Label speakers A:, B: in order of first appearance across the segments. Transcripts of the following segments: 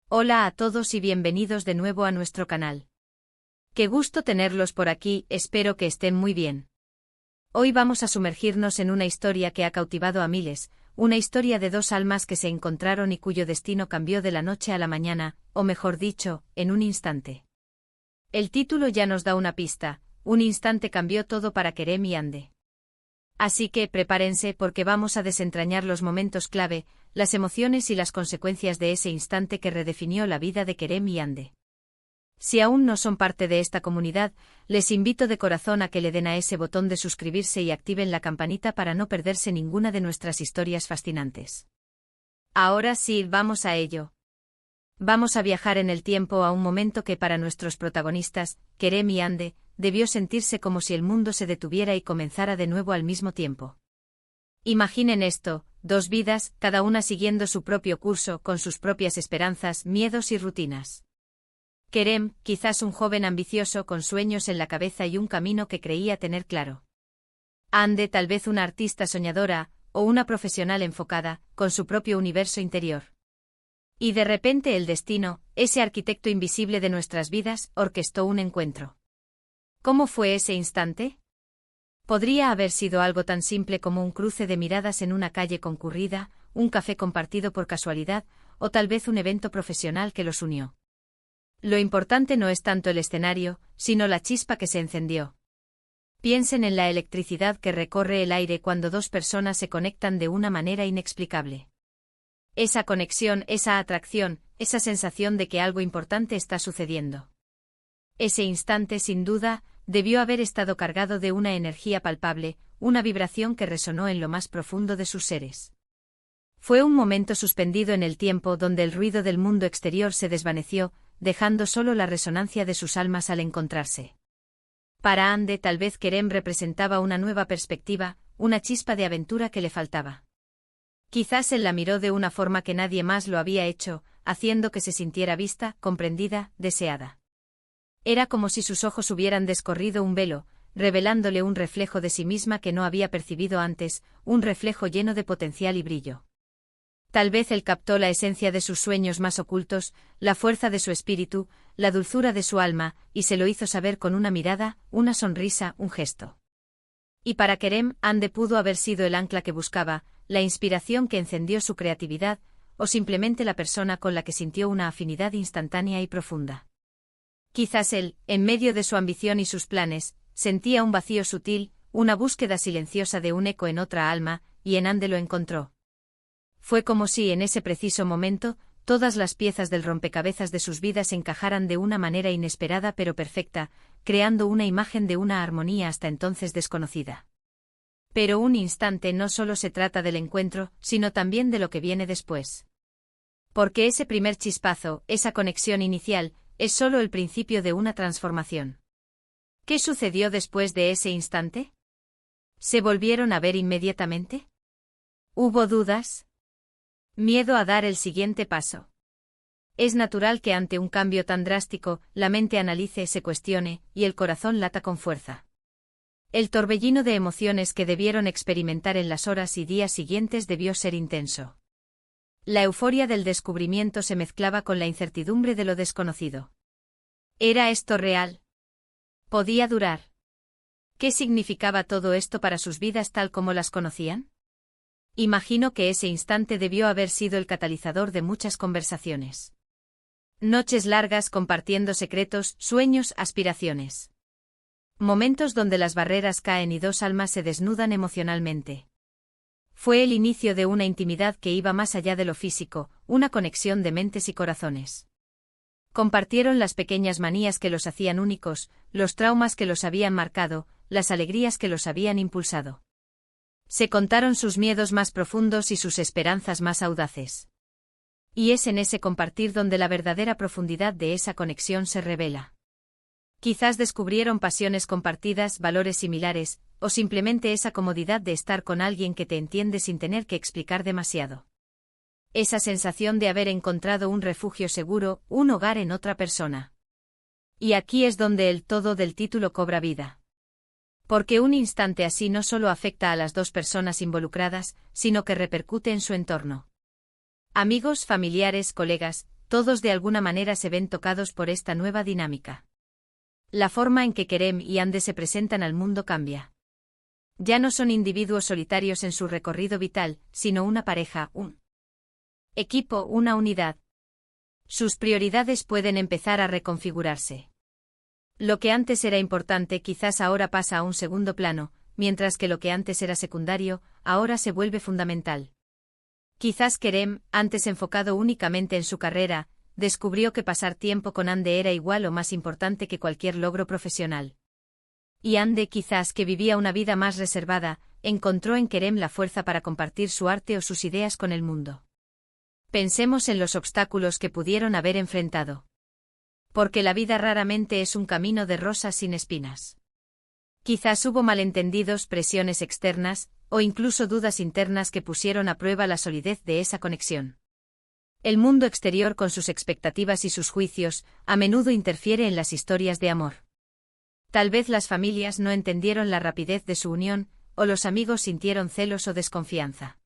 A: Hola a todos y bienvenidos de nuevo a nuestro canal. Qué gusto tenerlos por aquí, espero que estén muy bien. Hoy vamos a sumergirnos en una historia que ha cautivado a miles, una historia de dos almas que se encontraron y cuyo destino cambió de la noche a la mañana, o mejor dicho, en un instante. El título ya nos da una pista, un instante cambió todo para Kerem y Ande. Así que prepárense porque vamos a desentrañar los momentos clave, las emociones y las consecuencias de ese instante que redefinió la vida de Kerem y Ande. Si aún no son parte de esta comunidad, les invito de corazón a que le den a ese botón de suscribirse y activen la campanita para no perderse ninguna de nuestras historias fascinantes. Ahora sí, vamos a ello. Vamos a viajar en el tiempo a un momento que para nuestros protagonistas, Kerem y Ande, debió sentirse como si el mundo se detuviera y comenzara de nuevo al mismo tiempo. Imaginen esto, dos vidas, cada una siguiendo su propio curso, con sus propias esperanzas, miedos y rutinas. Kerem, quizás un joven ambicioso con sueños en la cabeza y un camino que creía tener claro. Ande, tal vez una artista soñadora, o una profesional enfocada, con su propio universo interior. Y de repente el destino, ese arquitecto invisible de nuestras vidas, orquestó un encuentro. ¿Cómo fue ese instante? Podría haber sido algo tan simple como un cruce de miradas en una calle concurrida, un café compartido por casualidad, o tal vez un evento profesional que los unió. Lo importante no es tanto el escenario, sino la chispa que se encendió. Piensen en la electricidad que recorre el aire cuando dos personas se conectan de una manera inexplicable. Esa conexión, esa atracción, esa sensación de que algo importante está sucediendo. Ese instante, sin duda, debió haber estado cargado de una energía palpable, una vibración que resonó en lo más profundo de sus seres. Fue un momento suspendido en el tiempo donde el ruido del mundo exterior se desvaneció, dejando solo la resonancia de sus almas al encontrarse. Para Ande tal vez Kerem representaba una nueva perspectiva, una chispa de aventura que le faltaba. Quizás él la miró de una forma que nadie más lo había hecho, haciendo que se sintiera vista, comprendida, deseada. Era como si sus ojos hubieran descorrido un velo, revelándole un reflejo de sí misma que no había percibido antes, un reflejo lleno de potencial y brillo. Tal vez él captó la esencia de sus sueños más ocultos, la fuerza de su espíritu, la dulzura de su alma, y se lo hizo saber con una mirada, una sonrisa, un gesto. Y para Kerem, Ande pudo haber sido el ancla que buscaba, la inspiración que encendió su creatividad, o simplemente la persona con la que sintió una afinidad instantánea y profunda. Quizás él, en medio de su ambición y sus planes, sentía un vacío sutil, una búsqueda silenciosa de un eco en otra alma, y en Ande lo encontró. Fue como si en ese preciso momento, todas las piezas del rompecabezas de sus vidas encajaran de una manera inesperada pero perfecta, creando una imagen de una armonía hasta entonces desconocida. Pero un instante no solo se trata del encuentro, sino también de lo que viene después. Porque ese primer chispazo, esa conexión inicial, es solo el principio de una transformación. ¿Qué sucedió después de ese instante? ¿Se volvieron a ver inmediatamente? ¿Hubo dudas? ¿Miedo a dar el siguiente paso? Es natural que ante un cambio tan drástico, la mente analice, se cuestione, y el corazón lata con fuerza. El torbellino de emociones que debieron experimentar en las horas y días siguientes debió ser intenso. La euforia del descubrimiento se mezclaba con la incertidumbre de lo desconocido. ¿Era esto real? ¿Podía durar? ¿Qué significaba todo esto para sus vidas tal como las conocían? Imagino que ese instante debió haber sido el catalizador de muchas conversaciones. Noches largas compartiendo secretos, sueños, aspiraciones. Momentos donde las barreras caen y dos almas se desnudan emocionalmente. Fue el inicio de una intimidad que iba más allá de lo físico, una conexión de mentes y corazones. Compartieron las pequeñas manías que los hacían únicos, los traumas que los habían marcado, las alegrías que los habían impulsado. Se contaron sus miedos más profundos y sus esperanzas más audaces. Y es en ese compartir donde la verdadera profundidad de esa conexión se revela. Quizás descubrieron pasiones compartidas, valores similares, o simplemente esa comodidad de estar con alguien que te entiende sin tener que explicar demasiado. Esa sensación de haber encontrado un refugio seguro, un hogar en otra persona. Y aquí es donde el todo del título cobra vida. Porque un instante así no solo afecta a las dos personas involucradas, sino que repercute en su entorno. Amigos, familiares, colegas, todos de alguna manera se ven tocados por esta nueva dinámica. La forma en que Kerem y Ande se presentan al mundo cambia. Ya no son individuos solitarios en su recorrido vital, sino una pareja, un equipo, una unidad. Sus prioridades pueden empezar a reconfigurarse. Lo que antes era importante quizás ahora pasa a un segundo plano, mientras que lo que antes era secundario, ahora se vuelve fundamental. Quizás Kerem, antes enfocado únicamente en su carrera, descubrió que pasar tiempo con Ande era igual o más importante que cualquier logro profesional. Y Ande, quizás que vivía una vida más reservada, encontró en Kerem la fuerza para compartir su arte o sus ideas con el mundo. Pensemos en los obstáculos que pudieron haber enfrentado. Porque la vida raramente es un camino de rosas sin espinas. Quizás hubo malentendidos, presiones externas, o incluso dudas internas que pusieron a prueba la solidez de esa conexión. El mundo exterior con sus expectativas y sus juicios, a menudo interfiere en las historias de amor. Tal vez las familias no entendieron la rapidez de su unión, o los amigos sintieron celos o desconfianza.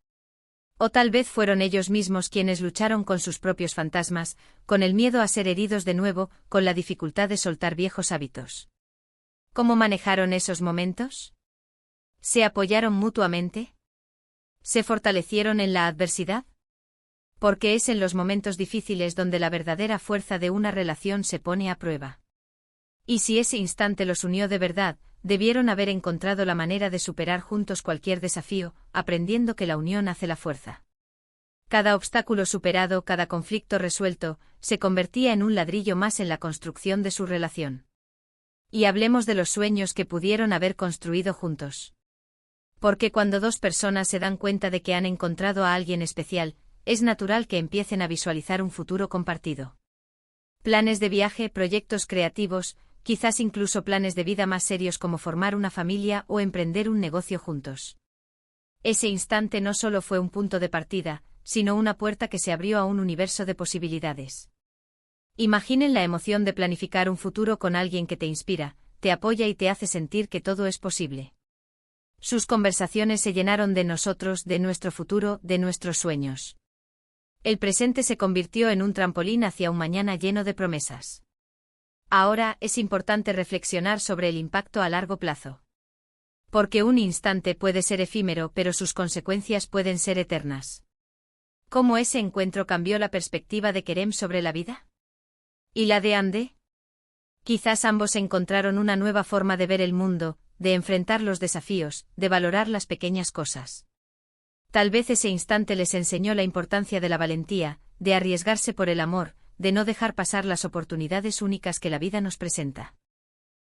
A: O tal vez fueron ellos mismos quienes lucharon con sus propios fantasmas, con el miedo a ser heridos de nuevo, con la dificultad de soltar viejos hábitos. ¿Cómo manejaron esos momentos? ¿Se apoyaron mutuamente? ¿Se fortalecieron en la adversidad? Porque es en los momentos difíciles donde la verdadera fuerza de una relación se pone a prueba. Y si ese instante los unió de verdad, debieron haber encontrado la manera de superar juntos cualquier desafío, aprendiendo que la unión hace la fuerza. Cada obstáculo superado, cada conflicto resuelto, se convertía en un ladrillo más en la construcción de su relación. Y hablemos de los sueños que pudieron haber construido juntos. Porque cuando dos personas se dan cuenta de que han encontrado a alguien especial, es natural que empiecen a visualizar un futuro compartido. Planes de viaje, proyectos creativos, quizás incluso planes de vida más serios como formar una familia o emprender un negocio juntos. Ese instante no solo fue un punto de partida, sino una puerta que se abrió a un universo de posibilidades. Imaginen la emoción de planificar un futuro con alguien que te inspira, te apoya y te hace sentir que todo es posible. Sus conversaciones se llenaron de nosotros, de nuestro futuro, de nuestros sueños. El presente se convirtió en un trampolín hacia un mañana lleno de promesas. Ahora es importante reflexionar sobre el impacto a largo plazo. Porque un instante puede ser efímero, pero sus consecuencias pueden ser eternas. ¿Cómo ese encuentro cambió la perspectiva de Kerem sobre la vida? ¿Y la de Ande? Quizás ambos encontraron una nueva forma de ver el mundo, de enfrentar los desafíos, de valorar las pequeñas cosas. Tal vez ese instante les enseñó la importancia de la valentía, de arriesgarse por el amor, de no dejar pasar las oportunidades únicas que la vida nos presenta.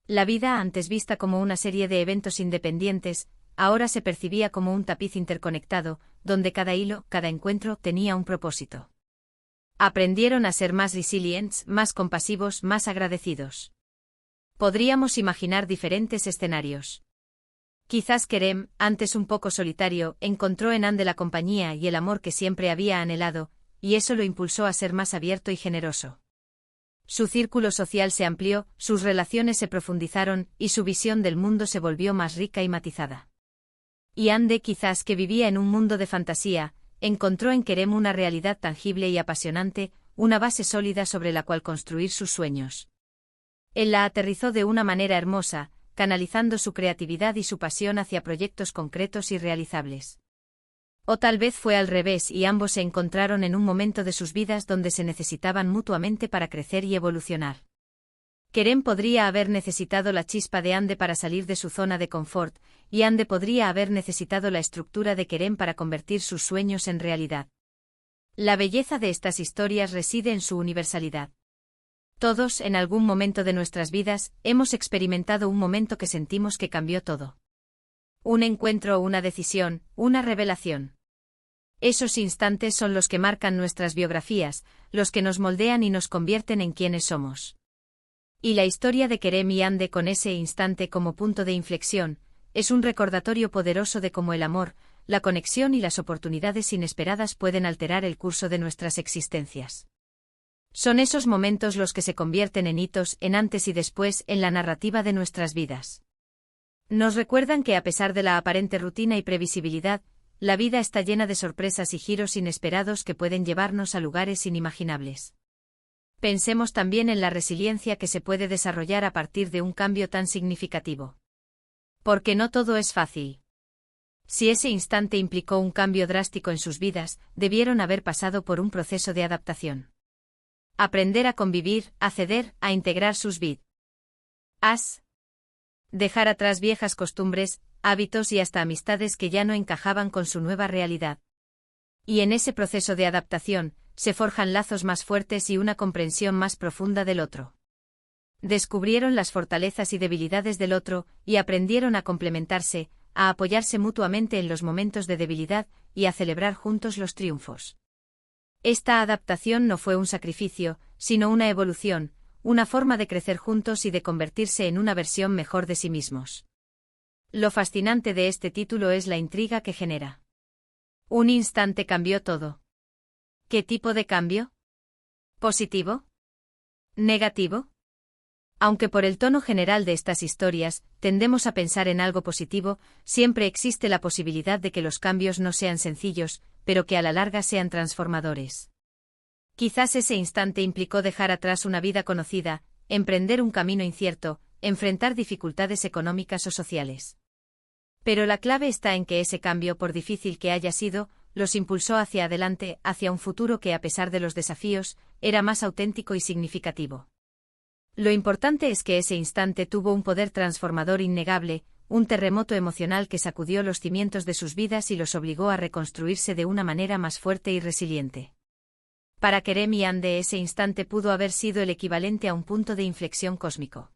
A: La vida, antes vista como una serie de eventos independientes, ahora se percibía como un tapiz interconectado, donde cada hilo, cada encuentro, tenía un propósito. Aprendieron a ser más resilientes, más compasivos, más agradecidos. Podríamos imaginar diferentes escenarios. Quizás Kerem, antes un poco solitario, encontró en Ande la compañía y el amor que siempre había anhelado, y eso lo impulsó a ser más abierto y generoso. Su círculo social se amplió, sus relaciones se profundizaron, y su visión del mundo se volvió más rica y matizada. Y Ande, quizás que vivía en un mundo de fantasía, encontró en Kerem una realidad tangible y apasionante, una base sólida sobre la cual construir sus sueños. Él la aterrizó de una manera hermosa, canalizando su creatividad y su pasión hacia proyectos concretos y realizables. O tal vez fue al revés y ambos se encontraron en un momento de sus vidas donde se necesitaban mutuamente para crecer y evolucionar. Kerem podría haber necesitado la chispa de Ande para salir de su zona de confort, y Ande podría haber necesitado la estructura de Kerem para convertir sus sueños en realidad. La belleza de estas historias reside en su universalidad. Todos, en algún momento de nuestras vidas, hemos experimentado un momento que sentimos que cambió todo. Un encuentro o una decisión, una revelación. Esos instantes son los que marcan nuestras biografías, los que nos moldean y nos convierten en quienes somos. Y la historia de Kerem y Ande con ese instante como punto de inflexión, es un recordatorio poderoso de cómo el amor, la conexión y las oportunidades inesperadas pueden alterar el curso de nuestras existencias. Son esos momentos los que se convierten en hitos, en antes y después, en la narrativa de nuestras vidas. Nos recuerdan que a pesar de la aparente rutina y previsibilidad, la vida está llena de sorpresas y giros inesperados que pueden llevarnos a lugares inimaginables. Pensemos también en la resiliencia que se puede desarrollar a partir de un cambio tan significativo. Porque no todo es fácil. Si ese instante implicó un cambio drástico en sus vidas, debieron haber pasado por un proceso de adaptación. Aprender a convivir, a ceder, a integrar sus vidas. Dejar atrás viejas costumbres, hábitos y hasta amistades que ya no encajaban con su nueva realidad. Y en ese proceso de adaptación, se forjan lazos más fuertes y una comprensión más profunda del otro. Descubrieron las fortalezas y debilidades del otro, y aprendieron a complementarse, a apoyarse mutuamente en los momentos de debilidad, y a celebrar juntos los triunfos. Esta adaptación no fue un sacrificio, sino una evolución, una forma de crecer juntos y de convertirse en una versión mejor de sí mismos. Lo fascinante de este título es la intriga que genera. Un instante cambió todo. ¿Qué tipo de cambio? ¿Positivo? ¿Negativo? Aunque por el tono general de estas historias, tendemos a pensar en algo positivo, siempre existe la posibilidad de que los cambios no sean sencillos, pero que a la larga sean transformadores. Quizás ese instante implicó dejar atrás una vida conocida, emprender un camino incierto, enfrentar dificultades económicas o sociales. Pero la clave está en que ese cambio, por difícil que haya sido, los impulsó hacia adelante, hacia un futuro que, a pesar de los desafíos, era más auténtico y significativo. Lo importante es que ese instante tuvo un poder transformador innegable, un terremoto emocional que sacudió los cimientos de sus vidas y los obligó a reconstruirse de una manera más fuerte y resiliente. Para Kerem y Ande ese instante pudo haber sido el equivalente a un punto de inflexión cósmico.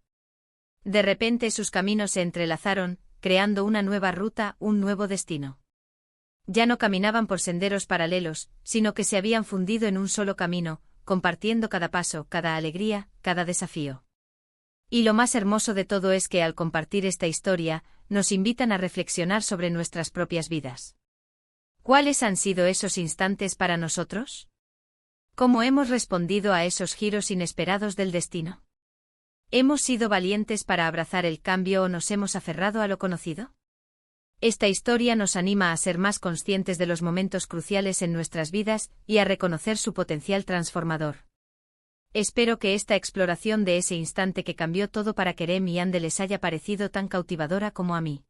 A: De repente sus caminos se entrelazaron, creando una nueva ruta, un nuevo destino. Ya no caminaban por senderos paralelos, sino que se habían fundido en un solo camino, compartiendo cada paso, cada alegría, cada desafío. Y lo más hermoso de todo es que al compartir esta historia, nos invitan a reflexionar sobre nuestras propias vidas. ¿Cuáles han sido esos instantes para nosotros? ¿Cómo hemos respondido a esos giros inesperados del destino? ¿Hemos sido valientes para abrazar el cambio o nos hemos aferrado a lo conocido? Esta historia nos anima a ser más conscientes de los momentos cruciales en nuestras vidas y a reconocer su potencial transformador. Espero que esta exploración de ese instante que cambió todo para Kerem y Ande les haya parecido tan cautivadora como a mí.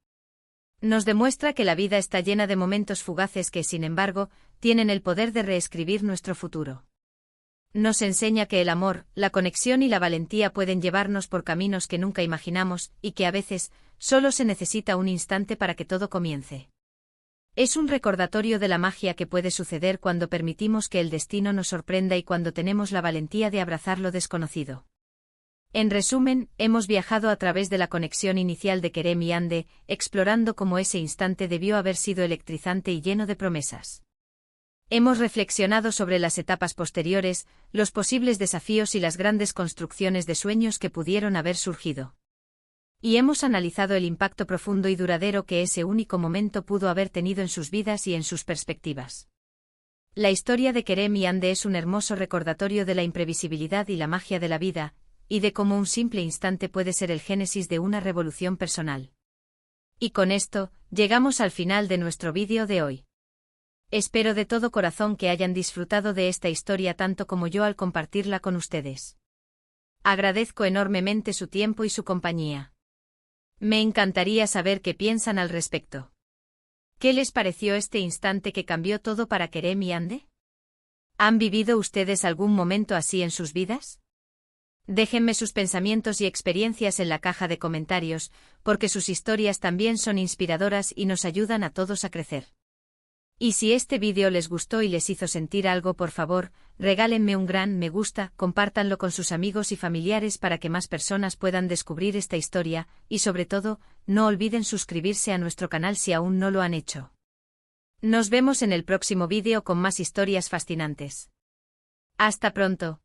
A: Nos demuestra que la vida está llena de momentos fugaces que, sin embargo, tienen el poder de reescribir nuestro futuro. Nos enseña que el amor, la conexión y la valentía pueden llevarnos por caminos que nunca imaginamos, y que a veces, solo se necesita un instante para que todo comience. Es un recordatorio de la magia que puede suceder cuando permitimos que el destino nos sorprenda y cuando tenemos la valentía de abrazar lo desconocido. En resumen, hemos viajado a través de la conexión inicial de Kerem y Ande, explorando cómo ese instante debió haber sido electrizante y lleno de promesas. Hemos reflexionado sobre las etapas posteriores, los posibles desafíos y las grandes construcciones de sueños que pudieron haber surgido. Y hemos analizado el impacto profundo y duradero que ese único momento pudo haber tenido en sus vidas y en sus perspectivas. La historia de Kerem y Ande es un hermoso recordatorio de la imprevisibilidad y la magia de la vida, y de cómo un simple instante puede ser el génesis de una revolución personal. Y con esto, llegamos al final de nuestro vídeo de hoy. Espero de todo corazón que hayan disfrutado de esta historia tanto como yo al compartirla con ustedes. Agradezco enormemente su tiempo y su compañía. Me encantaría saber qué piensan al respecto. ¿Qué les pareció este instante que cambió todo para Kerem y Ande? ¿Han vivido ustedes algún momento así en sus vidas? Déjenme sus pensamientos y experiencias en la caja de comentarios, porque sus historias también son inspiradoras y nos ayudan a todos a crecer. Y si este vídeo les gustó y les hizo sentir algo, por favor, regálenme un gran me gusta, compártanlo con sus amigos y familiares para que más personas puedan descubrir esta historia, y sobre todo, no olviden suscribirse a nuestro canal si aún no lo han hecho. Nos vemos en el próximo vídeo con más historias fascinantes. Hasta pronto.